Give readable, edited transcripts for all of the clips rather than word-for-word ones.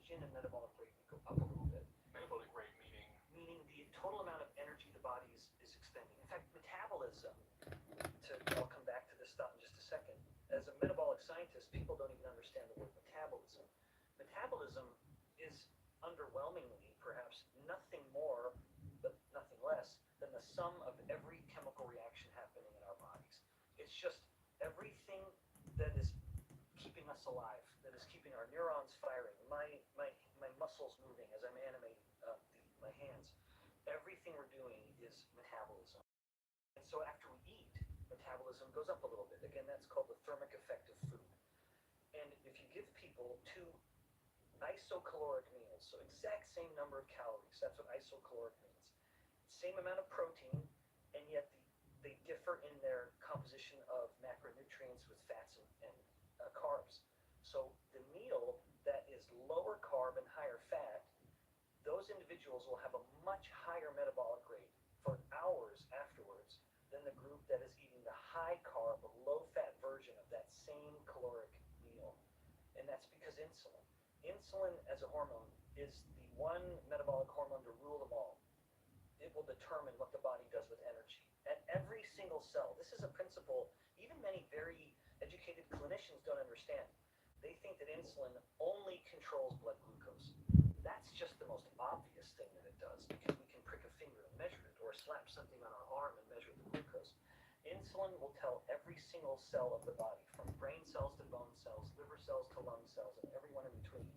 oxygen and metabolic rate would go up a little bit. Metabolic rate meaning? Meaning the total amount of energy the body is expending. In fact, metabolism, I'll come back to this thought in just a second. As a metabolic scientist, people don't even understand the word metabolism. Metabolism is underwhelmingly, perhaps, nothing more, but nothing less, than the sum of every chemical reaction happening in our bodies. It's just everything that is keeping us alive, that is keeping our neurons firing, my muscles moving as I'm animating my hands. Everything we're doing is metabolism. And so after we eat, metabolism goes up a little bit. Again, that's called the thermic effect of food. And if you give people two isocaloric meals, so exact same number of calories, that's what isocaloric means. Same amount of protein, and yet they differ in their composition of macronutrients with fats and carbs. So the meal that is lower carb and higher fat, those individuals will have a much higher metabolic rate for hours afterwards than the group that is eating the high carb, low fat version of that same caloric meal. And that's because insulin. Insulin as a hormone is the one metabolic hormone to rule them all. It will determine what the body does with energy. At every single cell, this is a principle even many very educated clinicians don't understand. They think that insulin only controls blood glucose. That's just the most obvious thing that it does, because we can prick a finger and measure it, or slap something on our arm and measure the glucose. Insulin will tell every single cell of the body, from brain cells to bone cells, liver cells to lung cells, and everyone in between,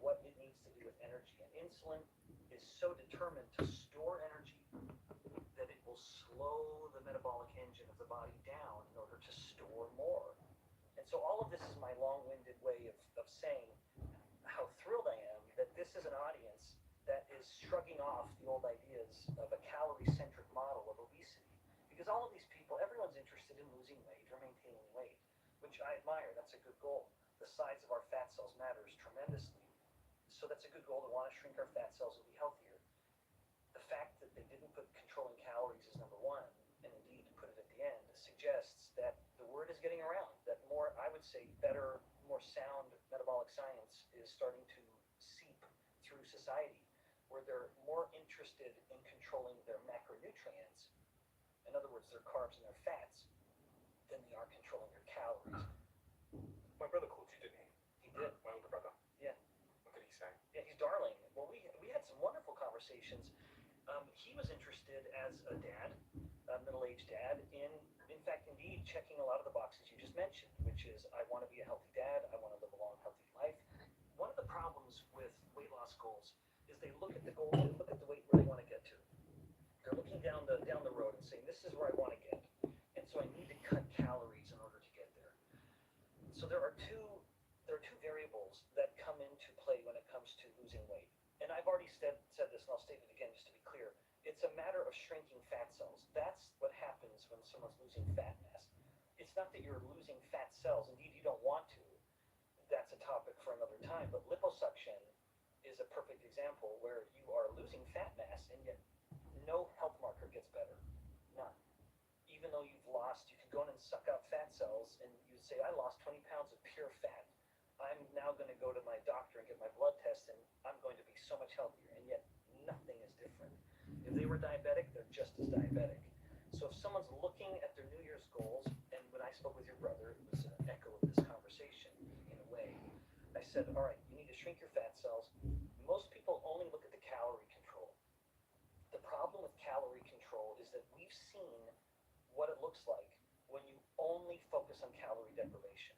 what it needs to do with energy. And insulin is so determined to store energy that it will slow the metabolic engine of the body down in order to store more. And so all of this is my long-winded way of saying how thrilled I am that this is an audience that is shrugging off the old ideas of a calorie-centric model of obesity. Because all of these people, everyone's interested in losing weight or maintaining weight, which I admire. That's a good goal. The size of our fat cells matters tremendously. So that's a good goal, to want to shrink our fat cells and be healthier. The fact that they didn't put controlling calories as number one, and indeed put it at the end, suggests that the word is getting around, that more, I would say, better, more sound metabolic science is starting to seep through society, where they're more interested in controlling their macronutrients, in other words, their carbs and their fats, than they are controlling their calories. My brother called you, didn't he? He did. My older brother. Yeah. What did he say? Yeah, he's darling. Well, we had some wonderful conversations. He was interested as a dad, a middle-aged dad, in fact, indeed, checking a lot of the boxes you just mentioned, which is, I want to be a healthy dad, I want to live a long, healthy life. One of the problems with weight loss goals is they look at the goal, they look at the weight where they want to get to. They're looking down the road and saying, this is where I want to get, and so I need to cut calories in order to get there. So there are two variables that come into play when it comes to losing weight. And I've already said this, and I'll state it again just to be clear. It's a matter of shrinking fat cells. That's what happens when someone's losing fat mass. It's not that you're losing fat cells. Indeed, you don't want to. That's a topic for another time. But liposuction is a perfect example where you are losing fat mass, and yet no health marker gets better. None. Even though you've lost, you can go in and suck out fat cells, and you say, I lost 20 pounds of pure fat. I'm now going to go to my doctor and get my blood test, and I'm going to be so much healthier, and yet nothing is different. If they were diabetic, they're just as diabetic. So if someone's looking at their New Year's goals, and when I spoke with your brother, it was an echo of this conversation in a way. I said, all right, you need to shrink your fat cells. Most people only look at the calorie control. The problem with calorie control is that we've seen what it looks like when you only focus on calorie deprivation.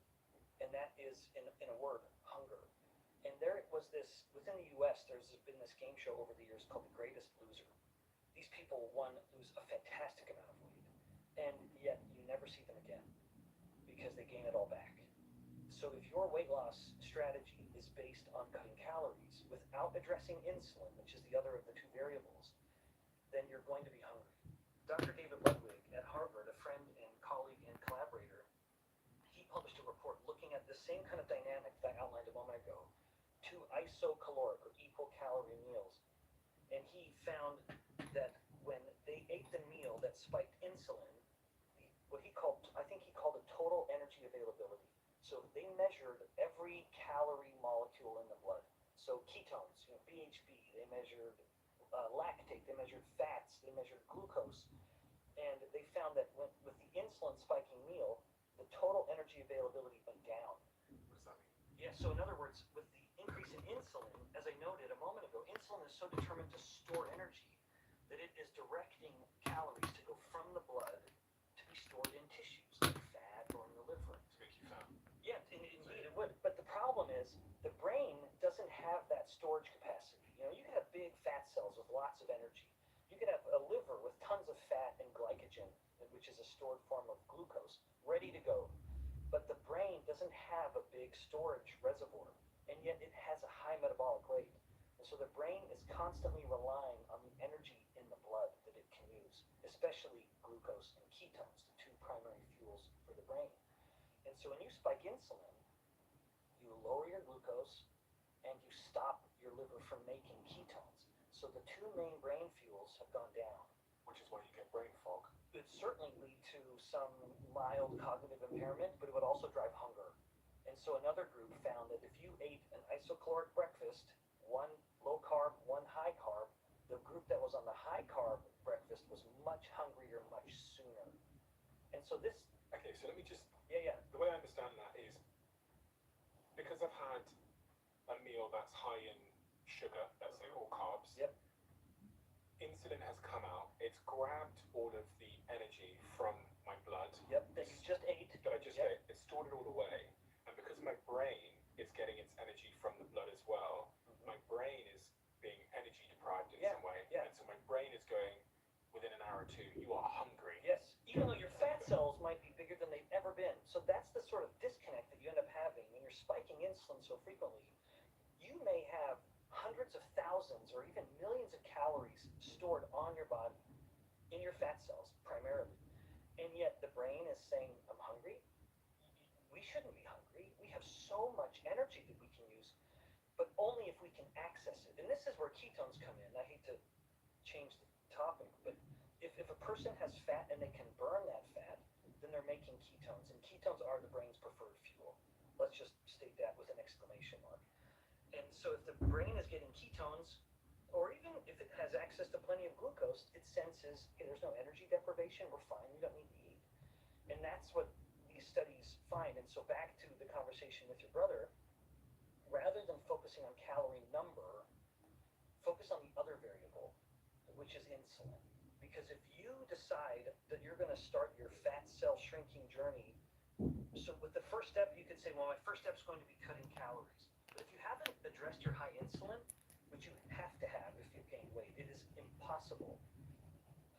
And that is, in a word, hunger. And there was this, within the US, there's been this game show over the years called The Greatest Loser. These people, one, lose a fantastic amount of weight, and yet you never see them again, because they gain it all back. So if your weight loss strategy is based on cutting calories without addressing insulin, which is the other of the two variables, then you're going to be hungry. Dr. David Ludwig at Harvard, a friend and colleague and collaborator, he published a report looking at the same kind of dynamic that I outlined a moment ago, two isocaloric or equal calorie meals. And he found that when they ate the meal that spiked insulin, what he called, I think he called it total energy availability. So they measured every calorie molecule in the blood. So ketones, BHB, they measured lactate, they measured fats, they measured glucose, and they found that with the insulin spiking meal, the total energy availability went down. What does that mean? Yeah, so in other words, with the increase in insulin, as I noted a moment ago, insulin is so determined to store energy that it is directing calories to go from the blood to be stored in tissues like fat or in the liver. To make you fat. Yeah, indeed it would. But the problem is the brain doesn't have that storage capacity. You can have big fat cells with lots of energy. You can have a liver with tons of fat and glycogen, which is a stored form of glucose, ready to go. But the brain doesn't have a big storage reservoir, and yet it has a high metabolic rate. And so the brain is constantly relying on the energy in the blood that it can use, especially glucose and ketones, the two primary fuels for the brain. And so when you spike insulin, you lower your glucose and you stop your liver from making ketones. So the two main brain fuels have gone down. Which is why you get brain fog. It would certainly lead to some mild cognitive impairment, but it would also drive hunger. And so another group found that if you ate an isocaloric breakfast, one low carb, one high carb, the group that was on the high carb breakfast was much hungrier much sooner. And so this, Okay, so let me just, yeah. the way I understand that is because I've had a meal that's high in sugar, let's say, or carbs. Yep. Insulin has come out. It's grabbed all of the energy from my blood. Yep, that you just ate. That I just Yep. ate. It's stored it all away. And because my brain is getting its energy from the blood as well, my brain is being energy deprived in Yeah, some way. yeah. And so my brain is going, within an hour or two, you are hungry. Yes, even though your fat cells might be bigger than they've ever been. So that's the sort of disconnect that you end up having when you're spiking insulin so frequently. You may have hundreds of thousands or even millions of calories stored on your body, in your fat cells primarily. And yet the brain is saying, I'm hungry. We shouldn't be hungry. We have so much energy that we can use, but only if we can access it. And this is where ketones come in. I hate to change the topic, but if a person has fat and they can burn that fat, then they're making ketones. And ketones are the brain's preferred fuel. Let's just state that with an exclamation mark. And so if the brain is getting ketones, or even if it has access to plenty of glucose, it senses, hey, there's no energy deprivation, we're fine, we don't need to eat. And that's what these studies find. And so back to the conversation with your brother, rather than focusing on calorie number, focus on the other variable, which is insulin. Because if you decide that you're going to start your fat cell shrinking journey, so with the first step, you could say, well, my first step is going to be cutting calories. But if you haven't addressed your high insulin, which you have to have if you gain weight, it is impossible.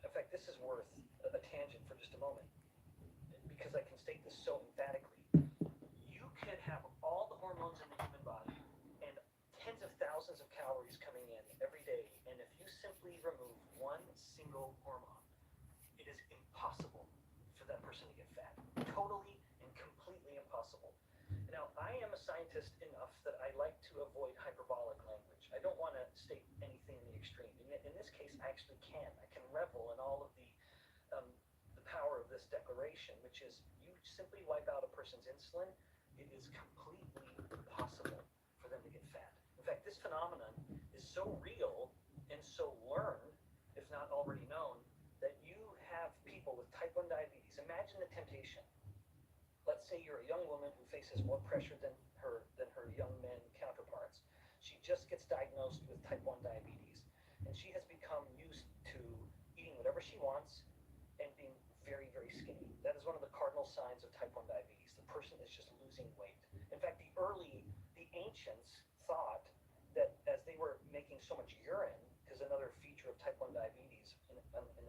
In fact, this is worth a tangent for just a moment, because I can state this so emphatically. You could have all the hormones in the human body and tens of thousands of calories coming in every day, and if you simply remove one single hormone, it is impossible for that person to get fat. Totally and completely impossible. Now, I am a scientist enough that I like to avoid hyperbolic language. I don't want to state anything in the extreme. And yet, in this case, I actually can. I can revel in all of the power of this declaration, which is you simply wipe out a person's insulin, it is completely impossible for them to get fat. In fact, this phenomenon is so real and so learned, if not already known, that you have people with type 1 diabetes. Imagine the temptation. Let's say you're a young woman who faces more pressure than her young men counterparts. She just gets diagnosed with type 1 diabetes, and she has become used to eating whatever she wants and being very, very skinny. That is one of the cardinal signs of type 1 diabetes. The person is just losing weight. In fact, the ancients thought that as they were making so much urine, because another feature of type 1 diabetes in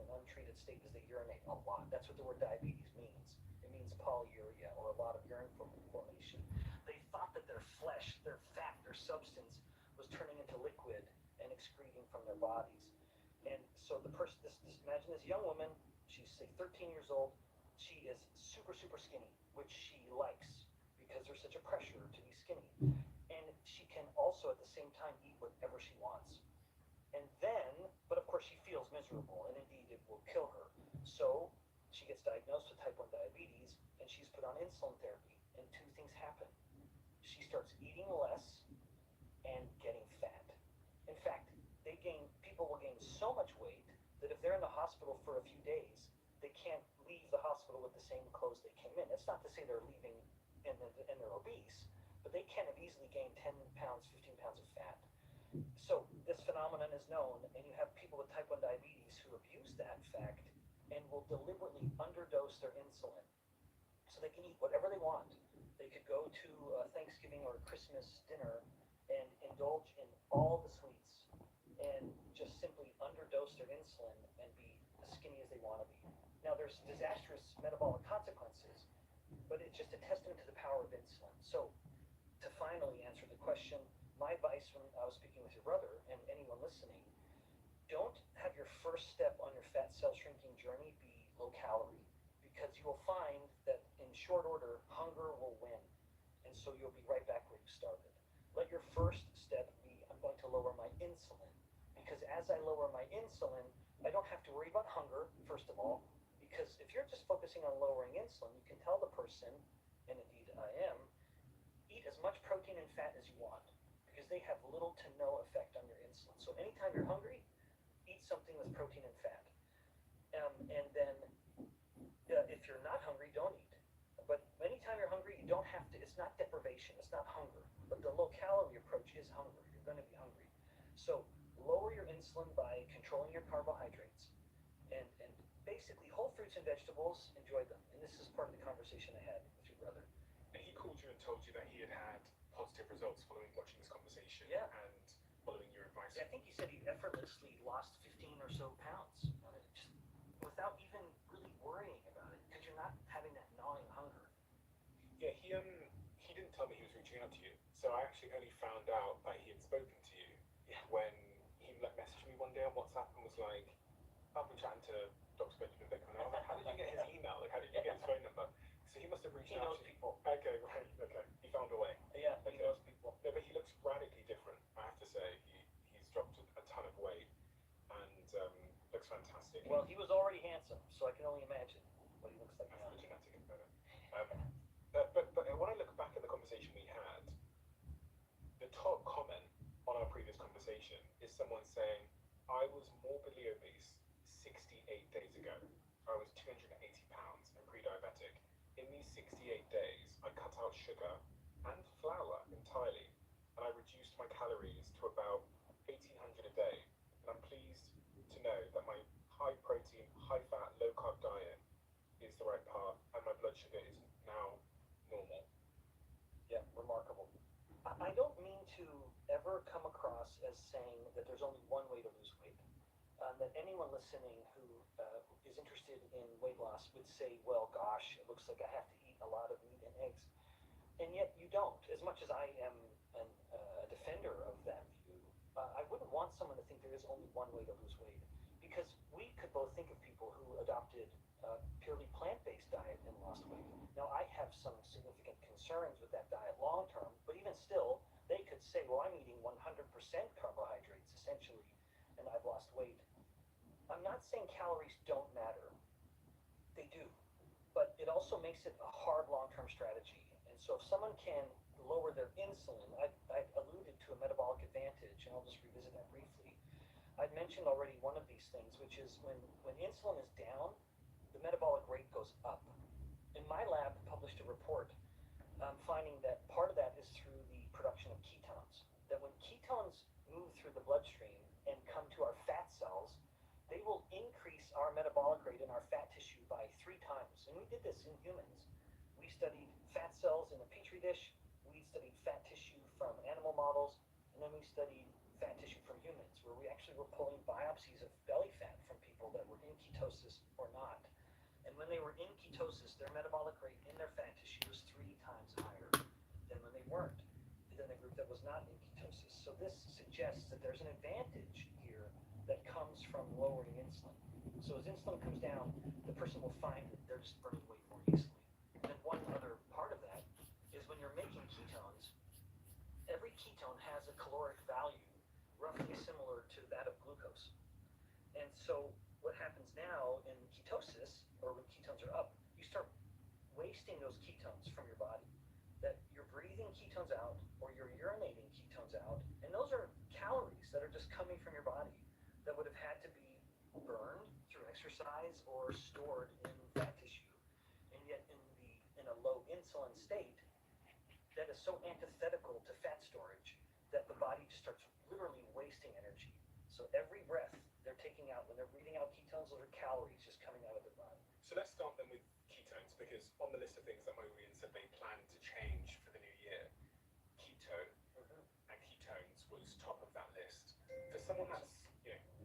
an untreated state is they urinate a lot. That's what the word diabetes means. It means polyuria, or a lot of urine formation. They thought that their flesh, their fat, their substance was turning into liquid and excreting from their bodies. And so the person, imagine this young woman, she's say 13 years old, she is super, super skinny, which she likes because there's such a pressure to be skinny. And she can also at the same time eat whatever she wants. And then, but of course she feels miserable, and indeed it will kill her. So she gets diagnosed with type 1 diabetes, and she's put on insulin therapy, and two things happen. She starts eating less and getting people will gain so much weight that if they're in the hospital for a few days, they can't leave the hospital with the same clothes they came in. That's not to say they're leaving and they're obese, but they can have easily gained 10 pounds, 15 pounds of fat. So this phenomenon is known, and you have people with type 1 diabetes who abuse that fact and will deliberately underdose their insulin so they can eat whatever they want. They could go to a Thanksgiving or a Christmas dinner and indulge in all the sweets and just simply underdose their insulin and be as skinny as they want to be. Now, there's disastrous metabolic consequences, but it's just a testament to the power of insulin. So, to finally answer the question, my advice when I was speaking with your brother and anyone listening, don't have your first step on your fat cell shrinking journey be low calorie, because you will find that in short order, hunger will win, and so you'll be right back where you started. Let your first step be, I'm going to lower my insulin, because as I lower my insulin, I don't have to worry about hunger, first of all, because if you're just focusing on lowering insulin, you can tell the person, and indeed I am, eat as much protein and fat as you want, because they have little to no effect on your insulin. So anytime you're hungry, eat something with protein and fat. And then if you're not hungry, don't eat. But anytime you're hungry, you don't have to, it's not deprivation, it's not hunger. But the low calorie approach is hunger. You're going to be hungry. So lower your insulin by controlling your carbohydrates. And basically, whole fruits and vegetables, enjoy them. And this is part of the conversation I had with your brother. And he called you and told you that he had had positive results following watching this conversation. Yeah. And following your advice. Yeah, I think he said he effortlessly lost 15 or so pounds on it, just without even really worrying about it, because you're not having that gnawing hunger. Yeah, he didn't tell me he was reaching out to you. So I actually only found out that he had spoken to you when he messaged me one day on WhatsApp and was like, I've been chatting to Dr. Benjamin Beckman. And I was like, how did you get his email? Like, how did you get his phone number? So he must have reached He out knows to you. people. Okay, right, okay. He found a way. Yeah, he Okay. knows people. No, but he looks radically different, I have to say. He's dropped a ton of weight and looks fantastic. Well, he was already handsome, so I can only imagine what he looks like That's now. the genetic is better. But when I look back at the conversation we had, the top comment on our previous conversation is someone saying, I was morbidly obese 68 days ago. I was 280 pounds and pre-diabetic. In these 68 days, I cut out sugar and flour entirely, and I reduced my calories to about 1,800 a day. And I'm pleased to know that my high protein, high fat, low carb diet is the right path, and my blood sugar is now normal. Yeah, remarkable. I don't mean to ever come across as saying that there's only one way to lose weight. That anyone listening who is interested in weight loss would say, well, gosh, it looks like I have to eat a lot of meat and eggs. And yet you don't. As much as I am a defender of that view, I wouldn't want someone to think there is only one way to lose weight. Because we could both think of people who adopted a purely plant-based diet and lost weight. Now, I have some significant concerns with that diet long term, but even still, they could say, well, I'm eating 100% carbohydrates, essentially, and I've lost weight. I'm not saying calories don't matter. They do. But it also makes it a hard long-term strategy. And so if someone can lower their insulin, I alluded to a metabolic advantage, and I'll just revisit that briefly. I'd mentioned already one of these things, which is when insulin is down, the metabolic rate goes up. In my lab, published a report finding that part of that is through the production of ketones. That when ketones move through the bloodstream and come to our fat cells, they will increase our metabolic rate in our fat tissue by 3 times. And we did this in humans. We studied fat cells in a petri dish, we studied fat tissue from animal models, and then we studied fat tissue from humans, where we actually were pulling biopsies of belly fat from people that were in ketosis or not. And when they were in ketosis, their metabolic rate in their fat tissue was 3 times higher than when they weren't, than the group that was not in ketosis. So this suggests that there's an advantage here that comes from lowering insulin. So as insulin comes down, the person will find that they're just burning weight more easily. And then one other part of that is when you're making ketones, every ketone has a caloric value roughly similar to that of glucose. And so what happens now in ketosis, or when ketones are up, you start wasting those ketones from your body. That you're breathing ketones out, or you're urinating ketones out, and those are calories that are just coming from your body. that would have had to be burned through exercise or stored in fat tissue. And yet in a low insulin state, that is so antithetical to fat storage that the body just starts literally wasting energy. So every breath they're taking out, when they're breathing out ketones, those are calories just coming out of their body. So let's start then with ketones, because on the list of things that my audience said they plan to change for the new year, keto and ketones was top of that list. For someone that's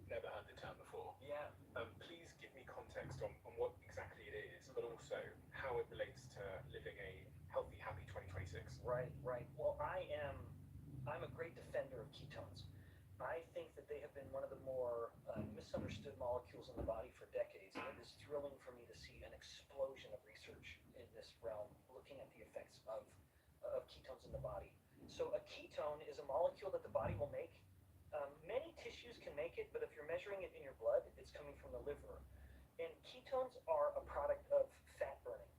never heard the term before, Yeah. Please give me context on what exactly it is, but also how it relates to living a healthy, happy 2026. Right. Well, I'm a great defender of ketones. I think that they have been one of the more misunderstood molecules in the body for decades, and it is thrilling for me to see an explosion of research in this realm looking at the effects of ketones in the body. So a ketone is a molecule that the body will make. Many tissues can make it, but if you're measuring it in your blood, it's coming from the liver. And ketones are a product of fat burning.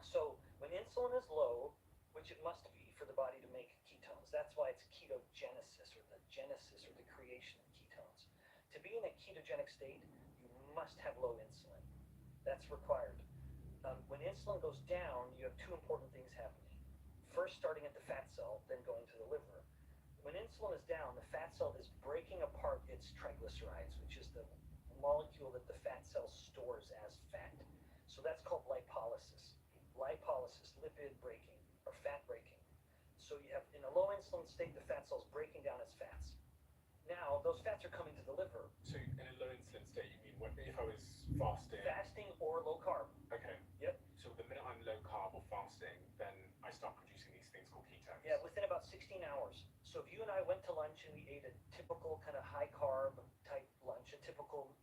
So when insulin is low, which it must be for the body to make ketones, that's why it's ketogenesis, or the genesis or the creation of ketones. To be in a ketogenic state, you must have low insulin. That's required. When insulin goes down, you have two important things happening. First, starting at the fat cell, then going to the liver. When insulin is down, the fat cell is breaking apart its triglycerides, which is the molecule that the fat cell stores as fat. So that's called lipolysis. Lipolysis, lipid breaking, or fat breaking. So you have, in a low insulin state, the fat cell's breaking down its fats. Now, those fats are coming to the liver. So in a low insulin state, you mean if I was fasting? Fasting or low carb. Okay. Yep. So the minute I'm low carb or fasting, then I start producing these things called ketones. Yeah, within about 16 hours. So if you and I went to lunch and we ate a typical kind of high carb type lunch, a typical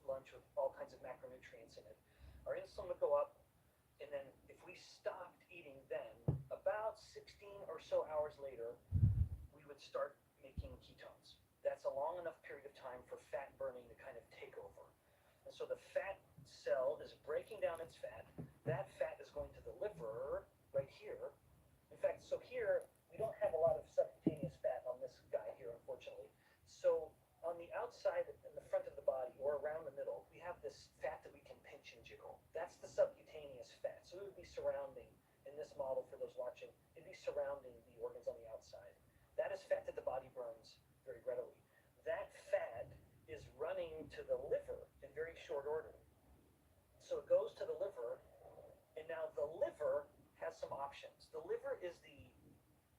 lunch with all kinds of macronutrients in it, our insulin would go up, and then if we stopped eating then, about 16 or so hours later, we would start making ketones. That's a long enough period of time for fat burning to kind of take over. And so the fat cell is breaking down its fat. That fat is going to the liver right here. In fact, so here, we don't have a lot of subcutaneous fat on this guy here, unfortunately. So on the outside and the front of the body, or around the middle, we have this fat that we can pinch and jiggle. That's the subcutaneous fat. So it would be surrounding, in this model for those watching, it'd be surrounding the organs on the outside. That is fat that the body burns very readily. That fat is running to the liver in very short order. So it goes to the liver, and now the liver has some options. The liver is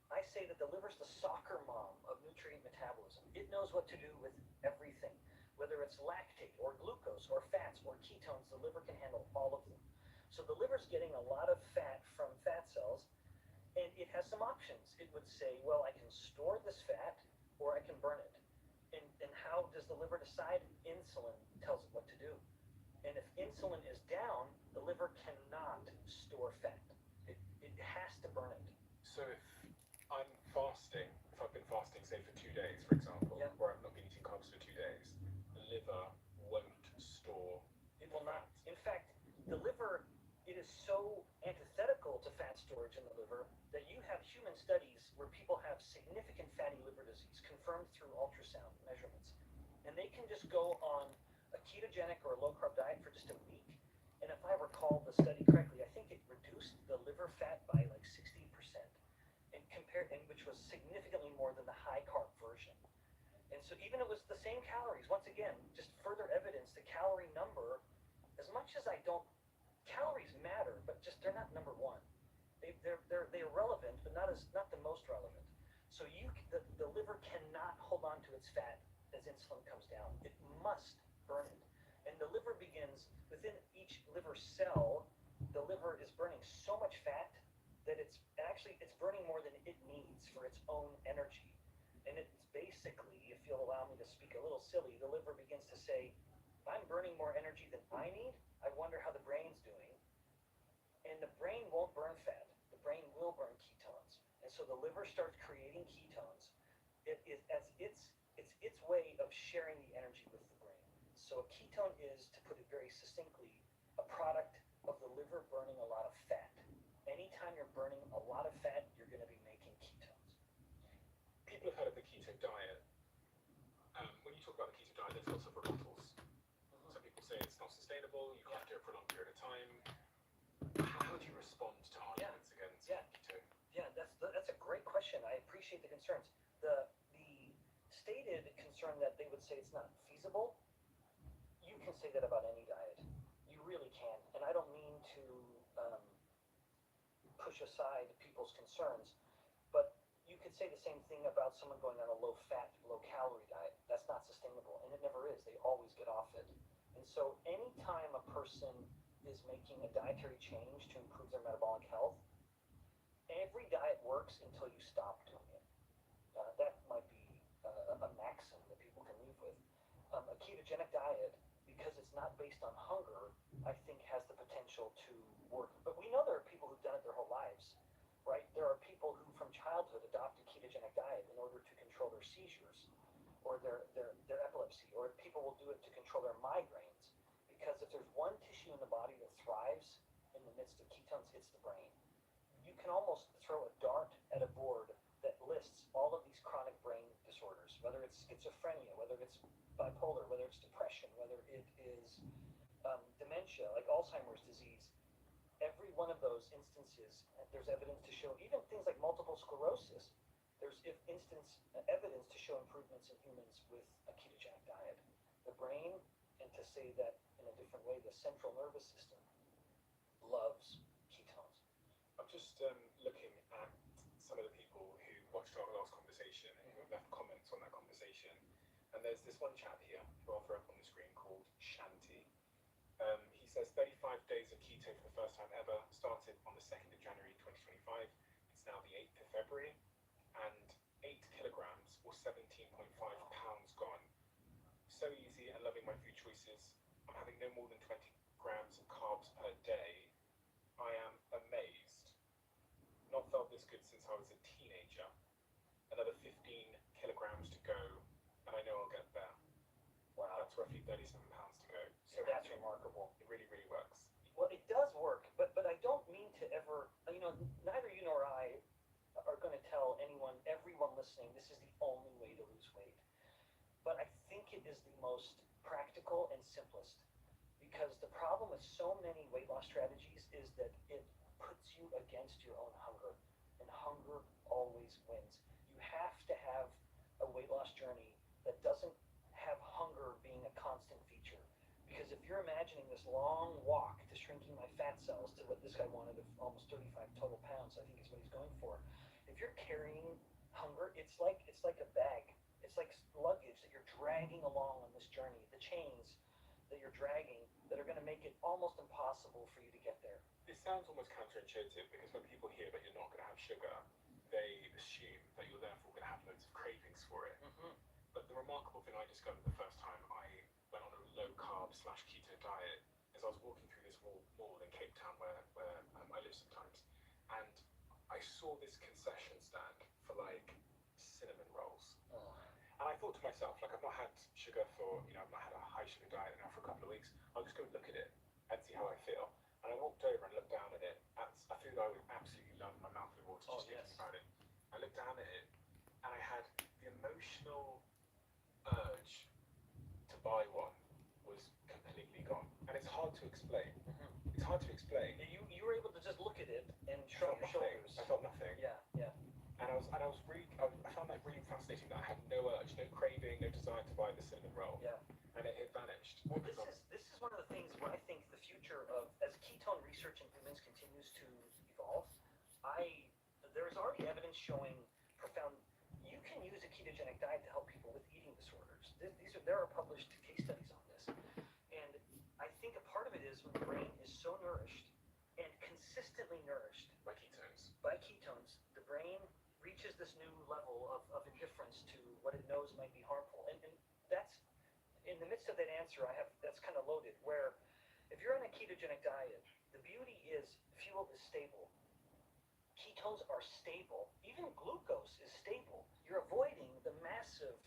I say that the liver's the soccer mom of nutrient metabolism. It knows what to do with everything. Whether it's lactate or glucose or fats or ketones, the liver can handle all of them. So the liver's getting a lot of fat from fat cells, and it has some options. It would say, well, I can store this fat or I can burn it. And how does the liver decide? Insulin tells it what to do. And if insulin is down, the liver cannot store fat. It has to burn it. So if I'm fasting, if I've been fasting, say, for 2 days, for example, Yep. where I've not been eating carbs for 2 days, the liver won't store. It will not. In fact, the liver, it is so antithetical to fat storage in the liver that you have human studies where people have significant fatty liver disease confirmed through ultrasound measurements. And they can just go on a ketogenic or a low carb diet for just a week. And if I recall the study correctly, I think it reduced the liver fat by like 60%, and which was significantly more than the high carb version. And so even it was the same calories, once again, just further evidence the calorie number, as much as calories matter, but just they're not number one. They're relevant, but not the most relevant. So the liver cannot hold on to its fat as insulin comes down. It must burn it. And the liver begins, within each liver cell, the liver is burning so much fat that it's burning more than it needs for its own energy. And it's basically, if you'll allow me to speak a little silly, the liver begins to say, I'm burning more energy than I need. I wonder how the brain's doing. And the brain won't burn fat. The brain will burn ketones. And so the liver starts creating ketones. It's its way of sharing the energy with the brain. So a ketone is, to put it very succinctly, a product of the liver burning a lot of fat. Anytime you're burning a lot of fat, you're going to be making ketones. People have heard of the keto diet. When you talk about the keto diet, there's lots of rebuttals. Some people say it's not sustainable, you can't do it for a long period of time. How would you respond to arguments against keto? Yeah, that's a great question. I appreciate the concerns. The stated concern that they would say it's not feasible, you can say that about any diet. You really can. And I don't mean to push aside people's concerns, but you could say the same thing about someone going on a low-fat, low-calorie diet. That's not sustainable, and it never is. They always get off it. And so anytime a person is making a dietary change to improve their metabolic health, every diet works until you stop doing it. That might be a maxim that people can live with. A ketogenic diet, because it's not based on hunger, I think has the potential to work. But we know there are people who've done it their whole lives, right? There are people who from childhood adopt a ketogenic diet in order to control their seizures or their epilepsy, or people will do it to control their migraines. Because if there's one tissue in the body that thrives in the midst of ketones, it's the brain. You can almost throw a dart at a board that lists all of these chronic brain disorders, whether it's schizophrenia, whether it's bipolar, whether it's depression, whether it is dementia, like Alzheimer's disease. Every one of those instances, there's evidence to show, even things like multiple sclerosis, there's evidence to show improvements in humans with a ketogenic diet. The brain, and to say that in a different way, the central nervous system loves ketones. I'm just looking at some of the people who watched our last conversation and who left comments on that conversation. And there's this one chap here, who I'll throw up on the screen, called Shanti. He says 35 days of keto for the first time ever, started on the 2nd of January 2025. It's now the 8th of February, and 8 kilograms or 17.5 pounds gone. So easy and loving my food choices. I'm having no more than 20 grams of carbs per day. I am amazed. Not felt this good since I was a teenager. Another 15 kilograms to go, and I know I'll get there. Wow. That's roughly 37 pounds to go. So that's remarkable. It really, really works. Well, it does work, but I don't mean to ever, neither you nor I are going to tell everyone listening, this is the only way to lose weight. But I think it is the most practical and simplest, because the problem with so many weight loss strategies is that it puts you against your own hunger, and hunger always wins. You have to have a weight loss journey that doesn't have hunger being a constant feature. Because if you're imagining this long walk to shrinking my fat cells to what this guy wanted of almost 35 total pounds, I think is what he's going for. If you're carrying hunger, it's like a bag. It's like luggage that you're dragging along on this journey, the chains that you're dragging that are going to make it almost impossible for you to get there. This sounds almost counterintuitive, because when people hear that you're not going to have sugar, they assume that you're therefore going to have loads of cravings for it. But the remarkable thing I discovered the first time I went on a low-carb / keto diet is I was walking through this mall in Cape Town where I live sometimes, and I saw this concession stand for like cinnamon rolls. And I thought to myself, like, I've not had sugar for, I've not had a high sugar diet now for a couple of weeks. I'll just go and look at it and see how I feel. And I walked over and looked down at it. That's a food I would absolutely love. My mouth would water just thinking about it. I looked down at it, and I had the emotional urge to buy one was completely gone. And it's hard to explain. It's hard to explain. You were able to just look at it and shrug your shoulders. I felt nothing. Yeah. And I found that really fascinating, that I had no urge, no craving, no desire to buy the cinnamon roll. Yeah. And it vanished. Well, this is one of the things where I think the future of, as ketone research in humans continues to evolve, there's already evidence showing profound. You can use a ketogenic diet to help people with eating disorders. There are published case studies on this, and I think a part of it is when the brain is so nourished and consistently nourished by ketones, the brain reaches this new level of indifference to what it knows might be harmful, and that's in the midst of that answer. That's kind of loaded. Where if you're on a ketogenic diet, the beauty is fuel is stable. Ketones are stable. Even glucose is stable. You're avoiding the massive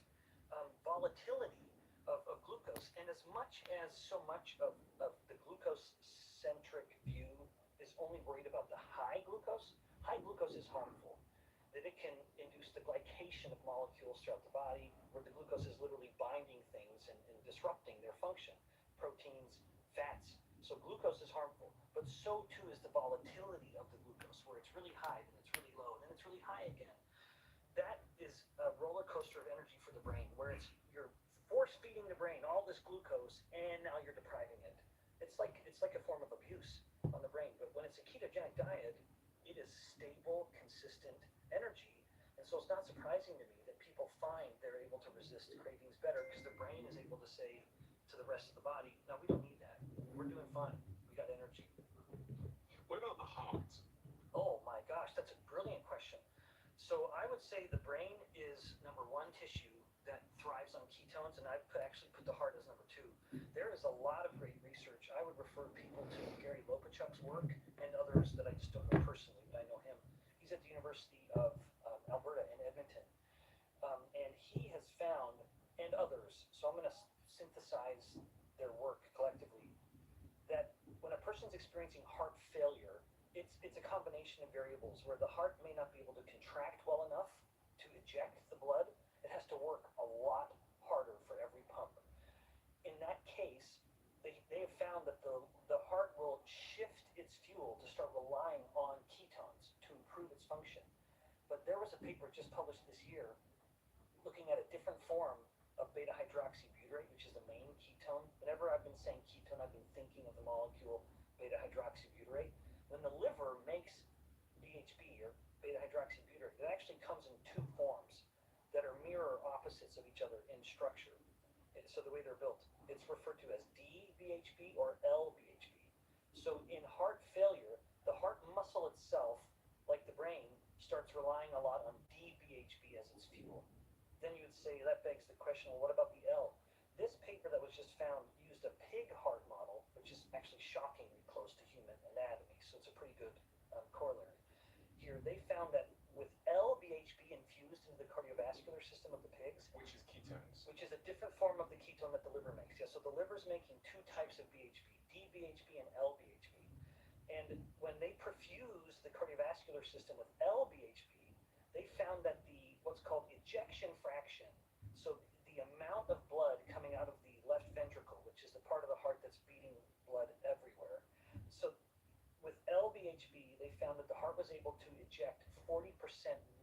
volatility of glucose. And as much as so much of the glucose-centric view is only worried about the high glucose is harmful. That it can induce the glycation of molecules throughout the body, where the glucose is literally binding things So glucose is harmful, but so too is the volatility of the glucose, where it's really high, then it's really low, then it's really high again. That is a roller coaster of energy for the brain, where you're force feeding the brain all this glucose, and now you're depriving it. It's like a form of abuse on the brain. But when it's a ketogenic diet, it is stable, consistent energy, and so it's not surprising to me that people find they're able to resist cravings better because the brain is able to say to the rest of the body, "No, we don't need that. We're doing fine. We got energy." What about the heart? Oh my gosh, that's a brilliant question. So I would say the brain is number one tissue that thrives on ketones, and actually put the heart as number two. There is a lot of great research. I would refer people to Gary Lopachuk's work and others that I just don't know personally, but I know him. He's at the University of Alberta in Edmonton, and he has found, and others, so I'm going to synthesize their work collectively, that when a person's experiencing heart failure, it's a combination of variables where the heart may not be able to contract well enough to eject the blood. It has to work a lot harder for every pump. In that case, they have found that the heart will shift its fuel to start relying on ketones to improve its function. But there was a paper just published this year looking at a different form of beta hydroxybutyrate, which is the main ketone. Whenever I've been saying ketone, I've been thinking of the molecule beta hydroxybutyrate. When the liver makes BHB, or beta hydroxybutyrate, it actually comes in two forms that are mirror opposites of each other in structure. So the way they're built, it's referred to as DBHB or LBHB. So in heart failure, the heart muscle itself, like the brain, starts relying a lot on DBHB as its fuel. Then you would say, that begs the question, well, what about the L? This paper that was just found used a pig heart model, which is actually shockingly close to human anatomy, so it's a pretty good corollary. Here, they found that with LBHB infused into the cardiovascular system of the pigs, Which is ketones. which is a different form of the ketone that the liver makes. Yeah, so the liver's making two types of BHB, DBHB and LBHB. And when they perfuse the cardiovascular system with LBHB, they found that what's called ejection fraction, so the amount of blood coming out of the left ventricle, which is the part of the heart that's beating blood everywhere. So with LBHB, they found that the heart was able to eject 40%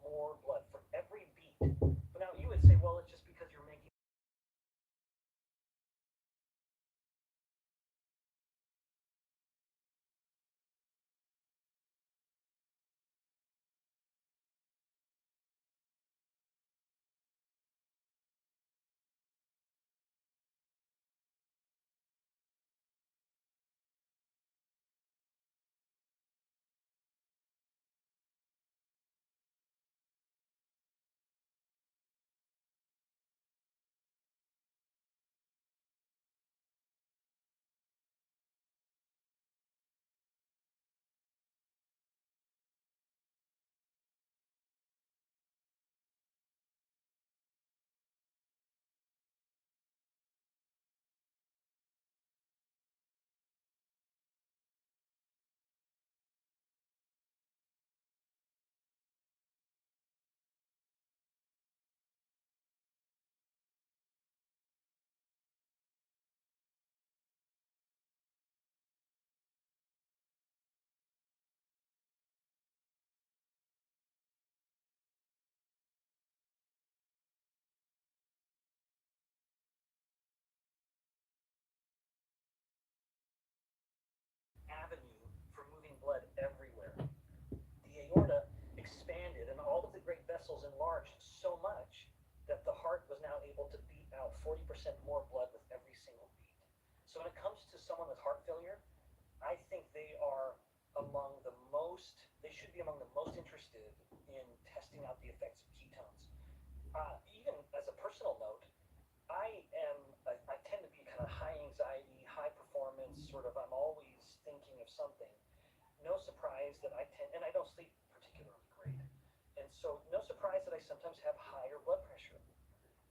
more blood for every beat. But now you would say, well, it's just because you're making avenue for moving blood everywhere. The aorta expanded and all of the great vessels enlarged so much that the heart was now able to beat out 40% more blood with every single beat. So when it comes to someone with heart failure, I think they should be among the most interested in testing out the effects of ketones. Even as a personal note, I tend to be kind of high anxiety, high performance, sort of, I'm always thinking of something. No surprise that and I don't sleep particularly great. And so no surprise that I sometimes have higher blood pressure.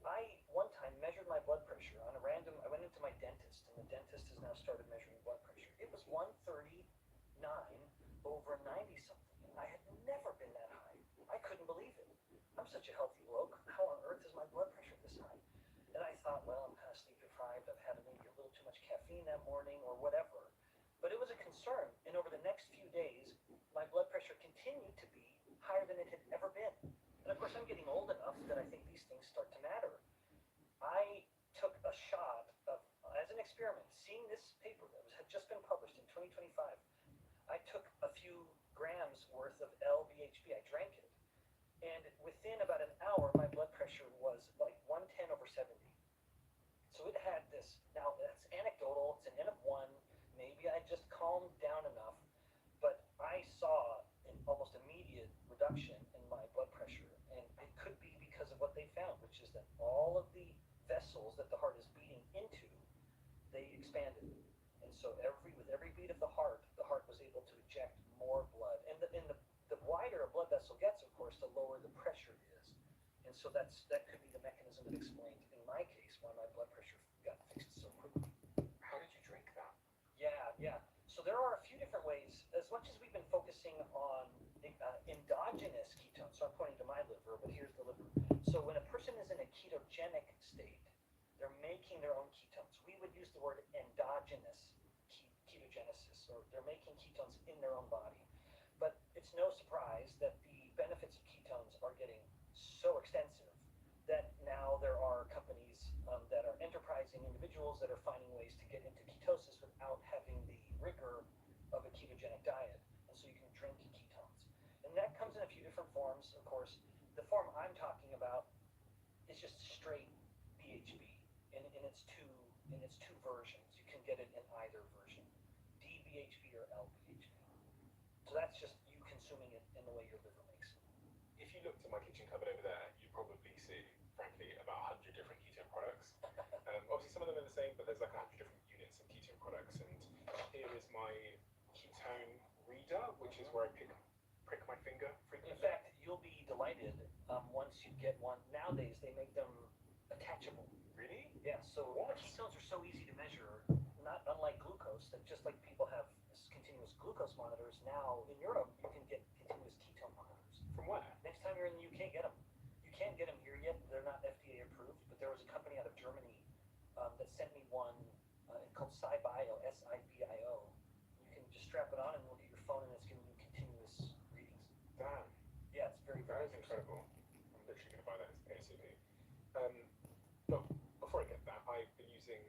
I one time measured my blood pressure on I went into my dentist, and the dentist has now started measuring blood pressure. It was 139/90 something. I had never been that high. I couldn't believe it. I'm such a healthy bloke. How on earth is my blood pressure this high? And I thought, well, I'm kind of sleep deprived. I've had maybe a little too much caffeine that morning or whatever. concern. And over the next few days, my blood pressure continued to be higher than it had ever been. And of course, I'm getting old enough that I think these things start to matter. I took a shot of, as an experiment, seeing this paper that had just been published in 2025, I took a few grams worth of LBHB. I drank it. And within about an hour, my blood pressure was like 110 over 70. So it had this, now that's anecdotal, it's an N of 1, maybe I just calmed down enough, but I saw an almost immediate reduction in my blood pressure, and it could be because of what they found, which is that all of the vessels that the heart is beating into, they expanded. And so with every beat of the heart was able to eject more blood. And the wider a blood vessel gets, of course, the lower the pressure is. And so that could be the mechanism that explains, in my case, why my blood pressure got fixed so quickly. How did you drink that? Yeah. So there are a few different ways. As much as we've been focusing on endogenous ketones, so I'm pointing to my liver, but here's the liver. So when a person is in a ketogenic state, they're making their own ketones. We would use the word endogenous ketogenesis, or they're making ketones in their own body. But it's no surprise that the benefits of ketones are getting so extensive that now there are companies that are enterprising individuals that are finding ways to get into ketosis without having the rigor of a ketogenic diet. And so you can drink ketones. And that comes in a few different forms, of course. The form I'm talking about is just straight BHB in its two versions. You can get it in either version, DBHB or LBHB. So that's just you consuming it in the way your liver makes it. If you looked at my kitchen cupboard over there, you'd probably see, frankly, about 100 different ketone products. Obviously, some of them are the same, but there's like 100 different units of ketone products. And here is my ketone reader, which is where I prick my finger frequently. In fact, you'll be delighted once you get one. Nowadays, they make them attachable. Really? Yeah, so ketones are so easy to measure, not unlike glucose, that just like people have continuous glucose monitors, now in Europe, you can get continuous ketone monitors. From where? Next time you're in the UK, get them. You can't get them here yet. They're not FDA approved, but there was a company out of Germany that sent me one called SciBio, SIBIO. You can just strap it on and look at your phone, and it's giving you continuous readings. Damn. Yeah, it's very, That very is incredible. I'm literally going to buy that ASAP. But before I get that, I've been using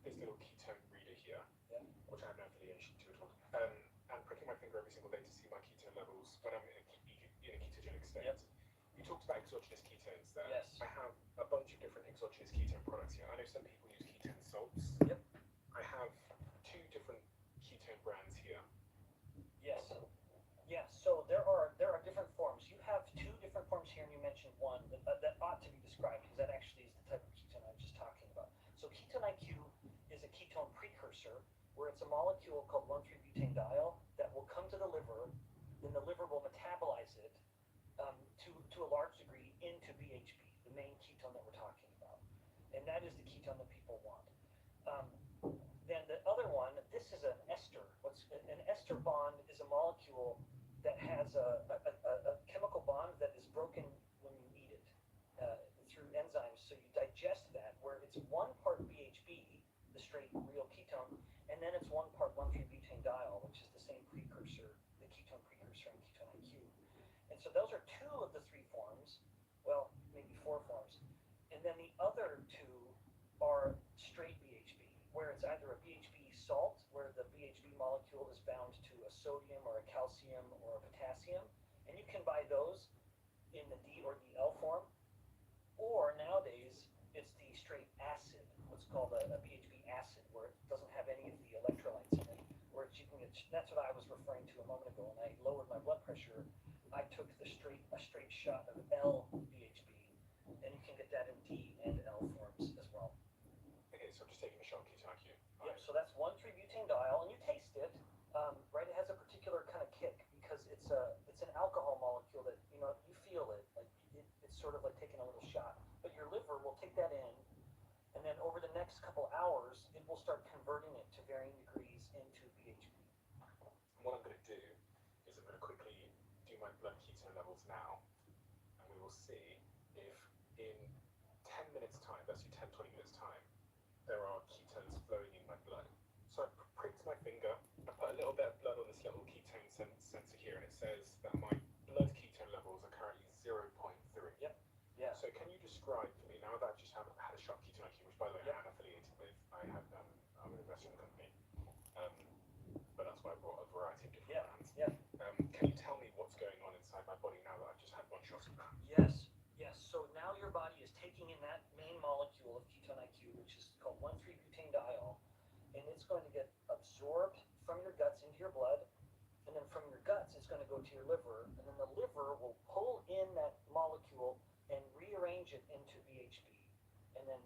this little ketone reader here, Yeah. which I have no affiliation to at all, and pricking my finger every single day to see my ketone levels when I'm in a ketogenic state. Yep. You talked about exogenous ketones there. Yes. I have a bunch of different exogenous ketone products here. I know some people use ketone salts. Yep. I have 2 different ketone brands here. Yes. Yeah, so there are different forms. You have 2 different forms here, and you mentioned one that ought to be described, because that actually is the type of ketone I was just talking about. So ketone IQ is a ketone precursor, where it's a molecule called 1,3-butanediol that will come to the liver, then the liver will metabolize it to a large degree into BHB, the main ketone that we're talking about. And that is the ketone that people want. Then the other one, this is an ester. An ester bond is a molecule that has a chemical bond that is broken when you eat it through enzymes. So you digest that, where it's 1 part BHB, the straight real ketone, and then it's 1 part 1,3-butanediol, which is the same precursor, the ketone precursor in ketone IQ. And so those are 2 of the 3 forms, well, maybe 4 forms. And then the other 2 are straight BHB, where it's either a BHB salt, where the BHB molecule is bound to a sodium or a calcium or a potassium, and you can buy those in the D or the L form, or nowadays it's the straight acid, what's called a BHB acid, where it doesn't have any of the electrolytes in it, where you can get, that's what I was referring to a moment ago. When I lowered my blood pressure, I took a straight shot of LBHB, and you can get that in D and L forms as well. Okay, so I'm just taking a shot of ketone IQ. Yep, so that's 1,3-butanediol, and you taste it, right? It has a particular kind of kick, because it's an alcohol molecule that, you feel it, like it's sort of like taking a little shot. But your liver will take that in, and then over the next couple hours, it will start converting it to varying degrees into BHB. And what I'm going to do is I'm going to quickly do my blood ketone levels now, and we will see if in 10 minutes time, let's do 10, 20 minutes time, there are ketones flowing in my blood. So I pricked my finger, I put a little bit of blood I'm an investor in the company. Um, but that's why I brought a variety of different Yeah, brands. yeah. Can you tell me what's going on inside my body now that I've just had one shot of that? Yes, yes. So now your body is taking in that main molecule of ketone IQ, which is called 1,3-butanediol, and it's going to get absorbed from your guts into your blood, and then from your guts it's going to go to your liver, and then the liver will pull in that molecule and rearrange it into BHB, and then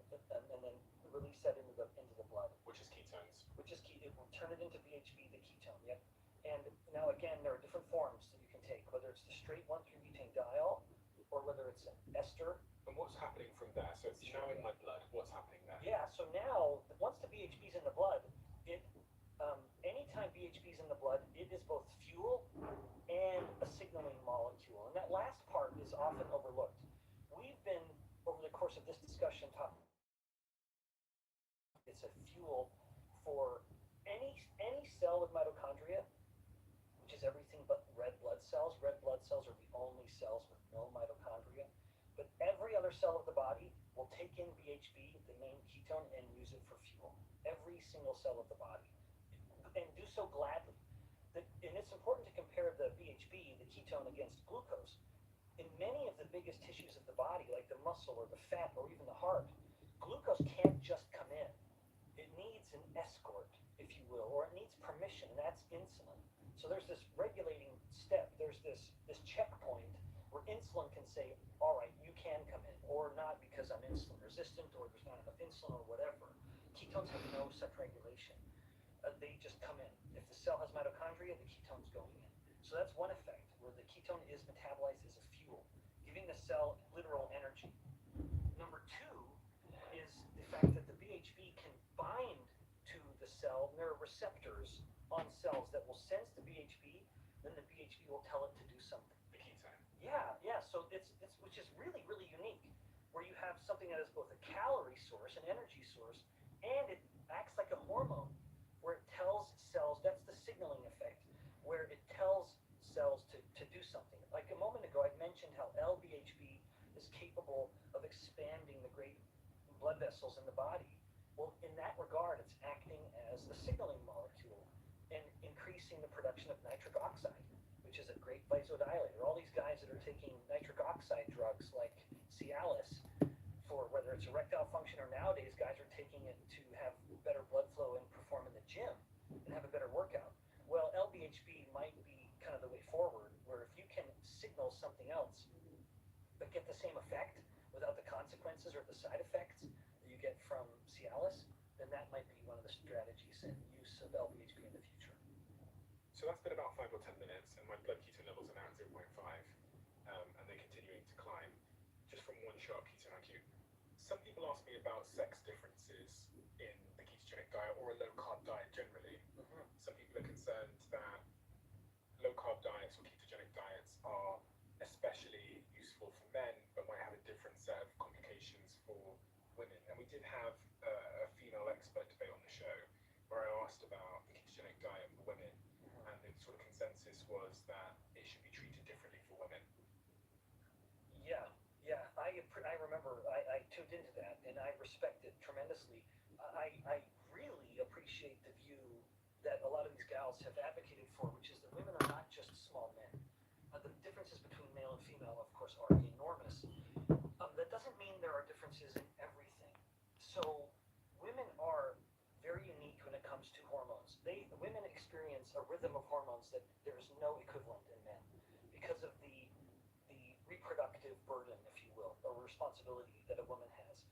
release that into the blood, Which is ketones. which is key. It will turn it into BHB, the ketone. Yep. And now again, there are different forms that you can take, whether it's the straight 1,3-butanediol or whether it's an ester. And what's happening from there? So it's now in my blood. What's happening there? Yeah. So now, once the BHB is in the blood, anytime BHB is in the blood, it is both fuel and a signaling molecule. And that last part is often overlooked. We've been, over the course of this discussion, talking. It's a fuel for any cell with mitochondria, which is everything but red blood cells. Red blood cells are the only cells with no mitochondria. But every other cell of the body will take in BHB, the main ketone, and use it for fuel. Every single cell of the body. And do so gladly. And it's important to compare the BHB, the ketone, against glucose. In many of the biggest tissues of the body, like the muscle or the fat or even the heart, glucose can't just come in. It needs an escort, if you will, or it needs permission, and that's insulin. So there's this regulating step, there's this checkpoint where insulin can say, all right, you can come in, or not because I'm insulin resistant, or there's not enough insulin, or whatever. Ketones have no such regulation. They just come in. If the cell has mitochondria, the ketone's going in. So that's one effect, where the ketone is metabolized as a fuel, giving the cell literal energy. Number two is the fact that the BHB can bind to the cell. And there are receptors on cells that will sense the BHB, then the BHB will tell it to do something. The ketone. Yeah. So it's which is really, really unique, where you have something that is both a calorie source, an energy source, and it acts like a hormone, where it tells cells, that's the signaling effect, where it tells cells to do something. Like a moment ago, I mentioned how LBHB is capable of expanding the great blood vessels in the body. Well, in that regard, it's acting as the signaling molecule and increasing the production of nitric oxide, which is a great vasodilator. All these guys that are taking nitric oxide drugs like Cialis for whether it's erectile function, or nowadays guys are taking it to have better blood flow and perform in the gym and have a better workout. Well, LBHB might be kind of the way forward, where if you can signal something else but get the same effect without the consequences or the side effects that you get from Cialis, then that might be one of the strategies and use of LBHB in the future. So that's been about 5 or 10 minutes, and my blood ketone levels are now at 0.5, and they're continuing to climb just from one shot of ketone IQ. Some people ask me about sex differences in the ketogenic diet or a low-carb diet generally. Mm-hmm. Some people are concerned that low-carb diets or ketogenic diets are especially useful for men, but might have a different set of complications for women. And we did have a female expert debate on the show where I asked about the ketogenic diet for women, and the sort of consensus was that it should be treated differently for women. Yeah. I remember I tuned into that, and I respect it tremendously. I really appreciate the view that a lot of these gals have advocated for, which is that women are not just small men. The differences between male and female, of course, are enormous. That doesn't mean there are differences in everything. So women are very unique when it comes to hormones. Women experience a rhythm of hormones that there is no equivalent in men because of the reproductive burden, if you will, or responsibility that a woman has,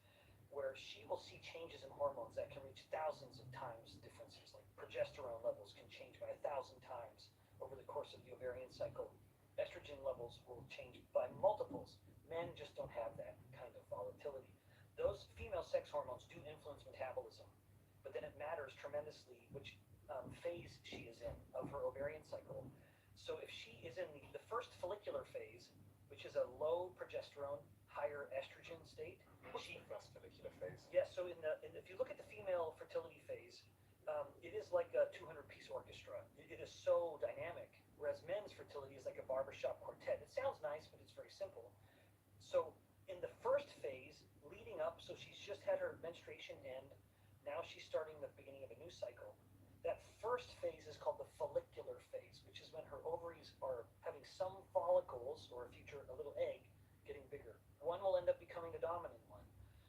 where she will see changes in hormones that can reach thousands of times differences. Like progesterone levels can change by 1,000 times over the course of the ovarian cycle. Estrogen levels will change by multiples. Men just don't have that kind of volatility. Those female sex hormones do influence metabolism, but then it matters tremendously which phase she is in of her ovarian cycle. So if she is in the first follicular phase, which is a low progesterone, higher estrogen state. What's the first follicular phase? Yes, so if you look at the female fertility phase, it is like a 200-piece orchestra. It is so dynamic, whereas men's fertility is like a barbershop quartet. It sounds nice, but it's very simple. So in the first phase, leading up, so she's just had her menstruation end, Now she's starting the beginning of a new cycle. That first phase is called the follicular phase, which is when her ovaries are having some follicles or a future a little egg getting bigger. One will end up becoming the dominant one,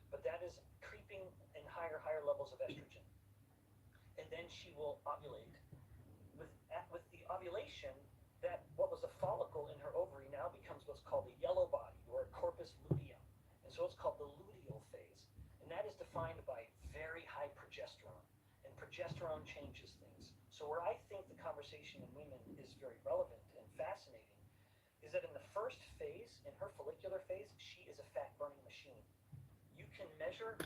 but that is creeping in higher levels of estrogen. And then she will ovulate. With the ovulation, that what was a follicle in her ovary now becomes what's called a yellow body or a corpus luteum. And so it's called the luteal phase. And that is defined by very high progesterone. And progesterone changes things. So where I think the conversation in women is very relevant and fascinating is that in the first phase, in her follicular phase, she is a fat burning machine. You can measure,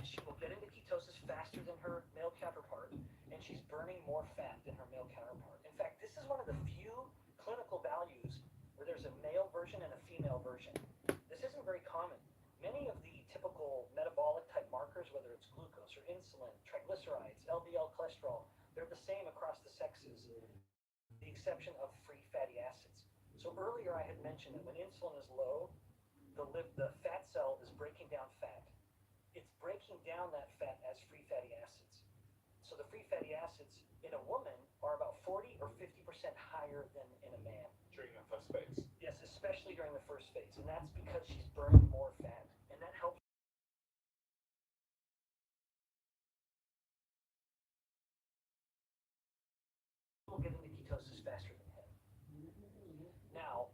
she will get into ketosis faster than her male counterpart, and she's burning more fat than her male counterpart. In fact, this is one of the few clinical values where there's a male version and a female version. This isn't very common. Many of the typical metabolic type markers, whether it's glucose or insulin, triglycerides, LDL cholesterol, they're the same across the sexes, the exception of free fatty acids. So earlier I had mentioned that when insulin is low, the fat cell is breaking down fat. It's breaking down that fat as free fatty acids. So the free fatty acids in a woman are about 40 or 50% higher than in a man. During that first phase. Yes, especially during the first phase. And that's because she's burning more fat. And that helps people get into ketosis faster than him. Now,